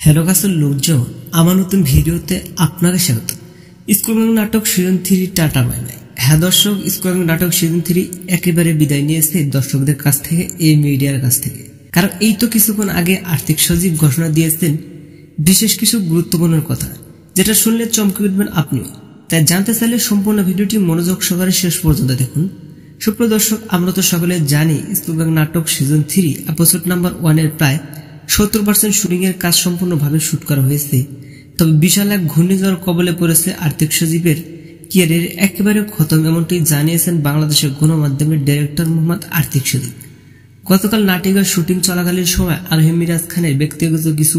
Hello গাছের লোকজন, আমার নতুন ভিডিওতে আপনাকে স্বাগত। স্কুল ব্যাংক নাটক সিজন 3 টাটা বাই বাই। হ্যাঁ দর্শক, স্কুল ব্যাংক নাটক সিজন 3 একেবারে বিদায় নিয়েছে দর্শকদের কাছ থেকে, এই মিডিয়ার কাছ থেকে। কারণ এই তো কিছুক্ষণ আগে আর্থিক সচিব ঘোষণা দিয়েছেন বিশেষ কিছু গুরুত্বপূর্ণ কথা, যেটা শুনলে চমকে উঠবেন আপনিও। তাই জানতে চাইলে সম্পূর্ণ ভিডিওটি মনোযোগ সহকারে শেষ পর্যন্ত দেখুন। সুপ্রিয় দর্শক, আমরা তো সকলে জানি স্কুল ব্যাংক নাটক সিজন 3 এপিসোড নাম্বার 1 এর প্রায় 70% শুটিং এর কাজ সম্পূর্ণভাবে শুট করা হয়েছে। তবে বিশাল এক ঘূর্ণিঝড় কবলে পড়েছে আর্থিক সচিবের ক্যারিয়ার একেবারে খতম, এমনটি জানিয়েছেন বাংলাদেশের গণমাধ্যমের ডাইরেক্টর মোহাম্মদ আর্থিক সচিব। গতকাল নাটিকার শুটিং চলাকালীন সময় আরোহী মিরাজ খানের ব্যক্তিগত কিছু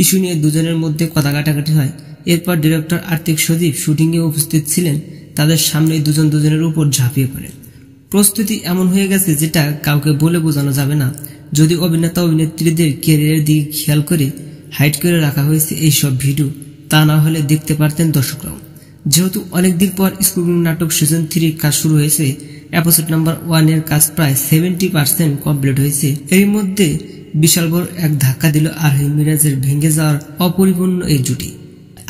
ইস্যু নিয়ে দুজনের মধ্যে কথা কাটাকাটি হয়। এরপর ডিরেক্টর আর্থিক সচিব শুটিং এ উপস্থিত ছিলেন, তাদের সামনে দুজনের উপর ঝাঁপিয়ে পড়ে। প্রস্তুতি এমন হয়ে গেছে যেটা কাউকে বলে বোঝানো যাবে না। যদি অভিনেতা অভিনেত্রীদের ক্যারিয়ারের দিকে খেয়াল করে হাইড করে রাখা হয়েছে এইসব ভিডিও, তা না হলে দেখতে পারতেন দর্শকরাও। যেহেতু অনেকদিন পর স্কুল নাটক সিজন 3 কাজ শুরু হয়েছে, এপিসোড নাম্বার 1 এর কাজ প্রায় 70% কমপ্লিট হয়েছে। এর মধ্যে বিশাল বড় এক ধাক্কা দিল আরোহী মিরাজের ভেঙে যাওয়ার অপরিপূর্ণ এই জুটি।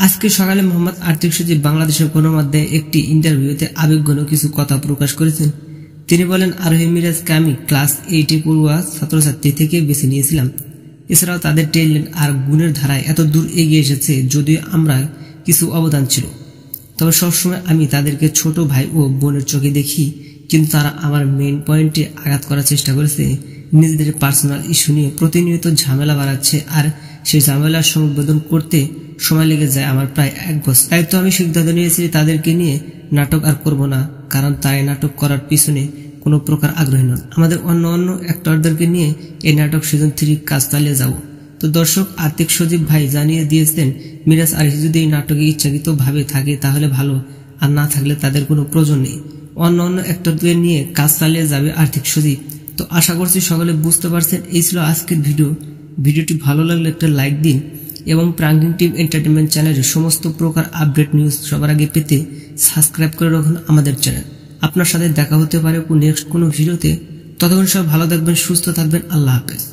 আজকে সকালে মোহাম্মদ আর্থিক সচিব বাংলাদেশের গণমাধ্যমে একটি ইন্টারভিউতে আবেগঘন কিছু কথা প্রকাশ করেছেন। তিনি বলেন, আরোহী মিরাজকে আমি ক্লাস 8 পড়ুয়া ছাত্রছাত্রী থেকে বেছে নিয়েছিলাম। এছাড়াও তাদের ট্যালেন্ট আর গুণের ধারায় এত দূর এগিয়ে এসেছে, যদিও আমরা কিছু অবদান ছিল। তবে সবসময় আমি তাদেরকে ছোট ভাই ও বোনের চোখে দেখি, কিন্তু তারা আমার মেইন পয়েন্টে আঘাত করার চেষ্টা করেছে। নিজেদের পার্সোনাল ইস্যু নিয়ে প্রতিনিয়ত ঝামেলা বাড়াচ্ছে, আর সেই ঝামেলার সংবেদন করতে সময় লেগে যায় আমার প্রায় 1 বছর। তাই তো আমি সিদ্ধান্ত নিয়েছি তাদেরকে নিয়ে নাটক আর করব না, কারণ তাই নাটক করার পিছনে কোনো প্রকার আগ্রহী নন। আমাদের অন্য অ্যাক্টরদেরকে নিয়ে এই নাটক সিজন 3 কাজ চালিয়ে যাব। তো দর্শক, আর্থিক সচিব ভাই জানিয়ে দিয়েছেন মিরাজ আরোহী যদি এই নাটকে ইচ্ছাকৃত ভাবে থাকে তাহলে ভালো, আর না থাকলে তাদের কোনো প্রয়োজন নেই। অন্য অ্যাক্টরদের নিয়ে কাজ চালিয়ে যাবে আর্থিক সচিব। তো আশা করছি সকলে বুঝতে পারছেন। এই ছিল আজকের ভিডিওটি ভালো লাগলে একটা লাইক দিন এবং প্রাঙ্কিং টিম এন্টারটেনমেন্ট চ্যানেলের সমস্ত প্রকার আপডেট নিউজ সবার আগে পেতে সাবস্ক্রাইব করে রাখুন আমাদের চ্যানেল। আপনার সাথে দেখা হতে পারে নেক্সট কোনো ভিডিওতে। ততক্ষণ সব ভালো থাকবেন, সুস্থ থাকবেন। আল্লাহ হাফেজ।